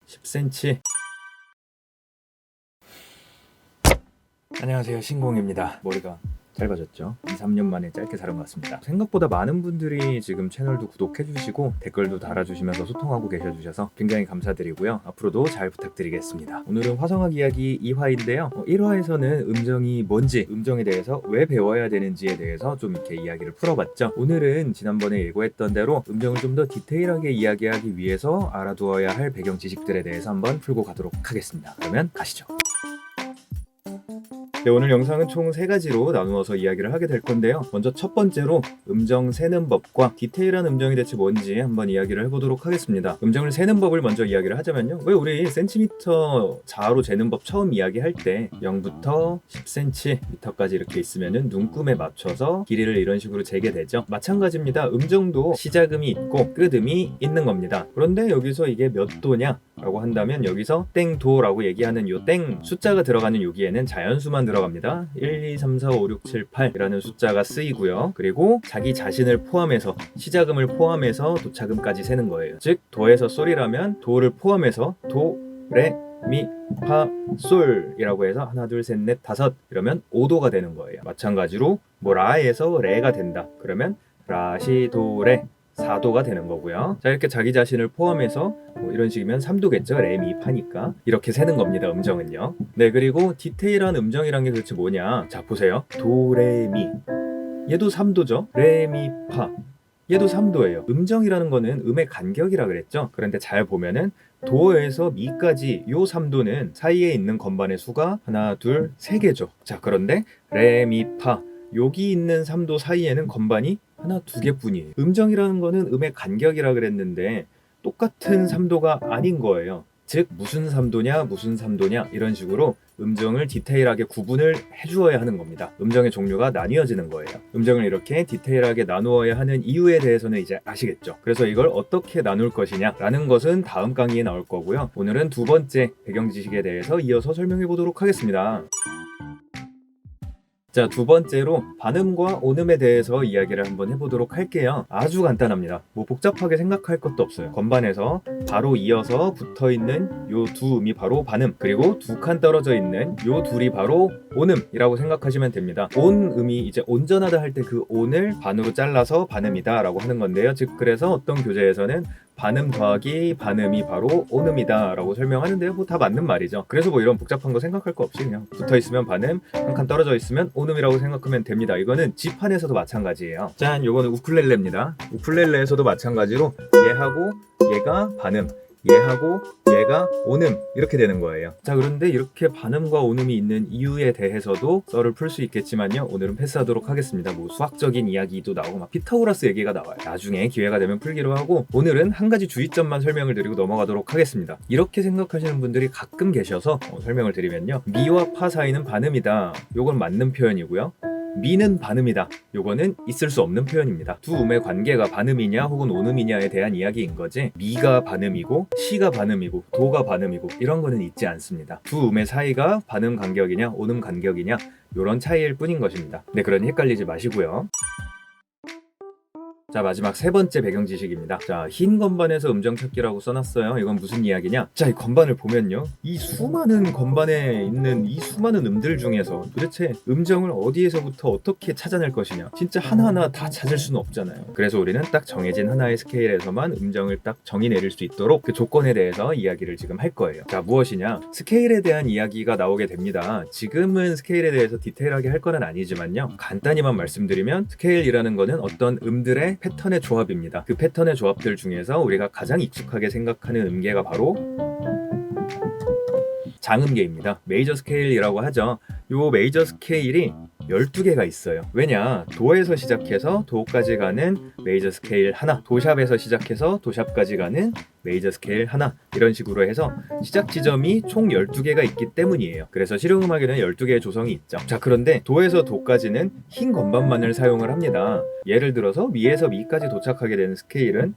10cm. 안녕하세요, 신공입니다. 머리가 짧아졌죠? 2-3년 만에 짧게 자른 것 같습니다. 생각보다 많은 분들이 지금 채널도 구독해주시고 댓글도 달아주시면서 소통하고 계셔주셔서 굉장히 감사드리고요. 앞으로도 잘 부탁드리겠습니다. 오늘은 화성학 이야기 2화인데요. 1화에서는 음정이 뭔지, 음정에 대해서 왜 배워야 되는지에 대해서 좀 이렇게 이야기를 풀어봤죠. 오늘은 지난번에 예고했던 대로 음정을 좀 더 디테일하게 이야기하기 위해서 알아두어야 할 배경 지식들에 대해서 한번 풀고 가도록 하겠습니다. 그러면 가시죠. 네, 오늘 영상은 총 3가지로 나누어서 이야기를 하게 될 건데요. 먼저 첫 번째로 음정 세는 법과 디테일한 음정이 대체 뭔지 한번 이야기를 해보도록 하겠습니다. 음정을 세는 법을 먼저 이야기를 하자면요. 왜 우리 센티미터 자로 재는 법 처음 이야기할 때 0부터 10cm까지 이렇게 있으면은 눈금에 맞춰서 길이를 이런 식으로 재게 되죠. 마찬가지입니다. 음정도 시작음이 있고 끝음이 있는 겁니다. 그런데 여기서 이게 몇 도냐? 라고 한다면 여기서 땡도라고 얘기하는 요 땡 숫자가 들어가는 여기에는 자연수만 들어갑니다. 1, 2, 3, 4, 5, 6, 7, 8이라는 숫자가 쓰이고요. 그리고 자기 자신을 포함해서 시작음을 포함해서 도착음까지 세는 거예요. 즉 도에서 솔이라면 도를 포함해서 도, 레, 미, 파, 솔이라고 해서 하나, 둘, 셋, 넷, 다섯 이러면 5도가 되는 거예요. 마찬가지로 뭐 라에서 레가 된다. 그러면 라, 시, 도, 레 4도가 되는 거고요. 자, 이렇게 자기 자신을 포함해서 뭐 이런 식이면 3도겠죠. 레, 미, 파니까 이렇게 세는 겁니다. 음정은요. 네, 그리고 디테일한 음정이란 게 도대체 뭐냐? 자, 보세요. 도, 레, 미 얘도 3도죠. 레, 미, 파 얘도 3도예요. 음정이라는 거는 음의 간격이라 그랬죠. 그런데 잘 보면은 도에서 미까지 요 3도는 사이에 있는 건반의 수가 하나, 둘, 3개죠. 자, 그런데 레, 미, 파 여기 있는 3도 사이에는 건반이 하나, 2개뿐이에요. 음정이라는 거는 음의 간격이라 그랬는데 똑같은 3도가 아닌 거예요. 즉 무슨 3도냐 무슨 3도냐 이런 식으로 음정을 디테일하게 구분을 해주어야 하는 겁니다. 음정의 종류가 나뉘어지는 거예요. 음정을 이렇게 디테일하게 나누어야 하는 이유에 대해서는 이제 아시겠죠. 그래서 이걸 어떻게 나눌 것이냐 라는 것은 다음 강의에 나올 거고요. 오늘은 두 번째 배경 지식에 대해서 이어서 설명해 보도록 하겠습니다. 자, 두 번째로 반음과 온음에 대해서 이야기를 한번 해보도록 할게요. 아주 간단합니다. 뭐 복잡하게 생각할 것도 없어요. 건반에서 바로 이어서 붙어있는 요 두 음이 바로 반음, 그리고 두 칸 떨어져 있는 요 둘이 바로 온음이라고 생각하시면 됩니다. 온음이 이제 온전하다 할 때 그 온을 반으로 잘라서 반음이다 라고 하는 건데요. 즉 그래서 어떤 교재에서는 반음 더하기 반음이 바로 온음이다 라고 설명하는데요. 뭐 다 맞는 말이죠. 그래서 뭐 이런 복잡한 거 생각할 거 없이 그냥 붙어있으면 반음, 한 칸 떨어져 있으면 온음이라고 생각하면 됩니다. 이거는 지판에서도 마찬가지예요. 짠, 요거는 우쿨렐레입니다. 우쿨렐레에서도 마찬가지로 얘하고 얘가 반음, 얘하고 얘가 온음 이렇게 되는 거예요. 자, 그런데 이렇게 반음과 온음이 있는 이유에 대해서도 썰을 풀 수 있겠지만요. 오늘은 패스하도록 하겠습니다. 뭐 수학적인 이야기도 나오고 막 피타고라스 얘기가 나와요. 나중에 기회가 되면 풀기로 하고 오늘은 한 가지 주의점만 설명을 드리고 넘어가도록 하겠습니다. 이렇게 생각하시는 분들이 가끔 계셔서 설명을 드리면요. 미와 파 사이는 반음이다. 요건 맞는 표현이고요. 미는 반음이다. 요거는 있을 수 없는 표현입니다. 두 음의 관계가 반음이냐 혹은 온음이냐에 대한 이야기인 거지 미가 반음이고 시가 반음이고 도가 반음이고 이런 거는 있지 않습니다. 두 음의 사이가 반음 간격이냐 온음 간격이냐 요런 차이일 뿐인 것입니다. 네, 그러니 헷갈리지 마시고요. 자, 마지막 세 번째 배경 지식입니다. 자, 흰 건반에서 음정 찾기라고 써놨어요. 이건 무슨 이야기냐? 자, 이 건반을 보면요. 이 수많은 건반에 있는 이 수많은 음들 중에서 도대체 음정을 어디에서부터 어떻게 찾아낼 것이냐? 진짜 하나하나 다 찾을 수는 없잖아요. 그래서 우리는 딱 정해진 하나의 스케일에서만 음정을 딱 정의 내릴 수 있도록 그 조건에 대해서 이야기를 지금 할 거예요. 자, 무엇이냐? 스케일에 대한 이야기가 나오게 됩니다. 지금은 스케일에 대해서 디테일하게 할 거는 아니지만요. 간단히만 말씀드리면 스케일이라는 거는 어떤 음들의 패턴의 조합입니다. 그 패턴의 조합들 중에서 우리가 가장 익숙하게 생각하는 음계가 바로 장음계입니다. 메이저 스케일이라고 하죠. 요 메이저 스케일이 12개가 있어요. 왜냐? 도에서 시작해서 도까지 가는 메이저 스케일 하나, 도샵에서 시작해서 도샵까지 가는 메이저 스케일 하나, 이런 식으로 해서 시작 지점이 총 12개가 있기 때문이에요. 그래서 실용음악에는 12개의 조성이 있죠. 자, 그런데 도에서 도까지는 흰 건반만을 사용을 합니다. 예를 들어서 미에서 미까지 도착하게 되는 스케일은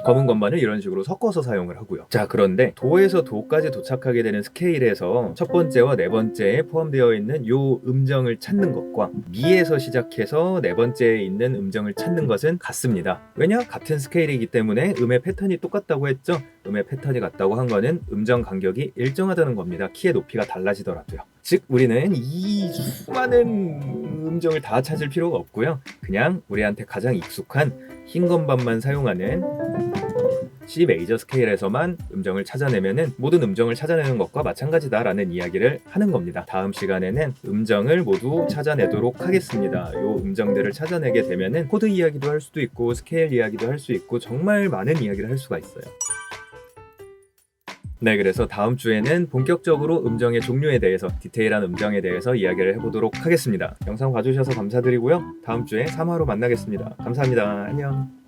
검은 건반을 이런 식으로 섞어서 사용을 하고요. 자, 그런데 도에서 도까지 도착하게 되는 스케일에서 첫 번째와 네 번째에 포함되어 있는 요 음정을 찾는 것과 미에서 시작해서 네 번째에 있는 음정을 찾는 것은 같습니다. 왜냐? 같은 스케일이기 때문에 음의 패턴이 똑같다고 했죠. 음의 패턴이 같다고 한 거는 음정 간격이 일정하다는 겁니다. 키의 높이가 달라지더라도요. 즉 우리는 이 수많은 음정을 다 찾을 필요가 없고요. 그냥 우리한테 가장 익숙한 흰 건반만 사용하는 C 메이저 스케일에서만 음정을 찾아내면은 모든 음정을 찾아내는 것과 마찬가지다라는 이야기를 하는 겁니다. 다음 시간에는 음정을 모두 찾아내도록 하겠습니다. 요 음정들을 찾아내게 되면은 코드 이야기도 할 수도 있고 스케일 이야기도 할 수 있고 정말 많은 이야기를 할 수가 있어요. 네, 그래서 다음 주에는 본격적으로 음정의 종류에 대해서, 디테일한 음정에 대해서 이야기를 해보도록 하겠습니다. 영상 봐주셔서 감사드리고요. 다음 주에 3화로 만나겠습니다. 감사합니다. 안녕.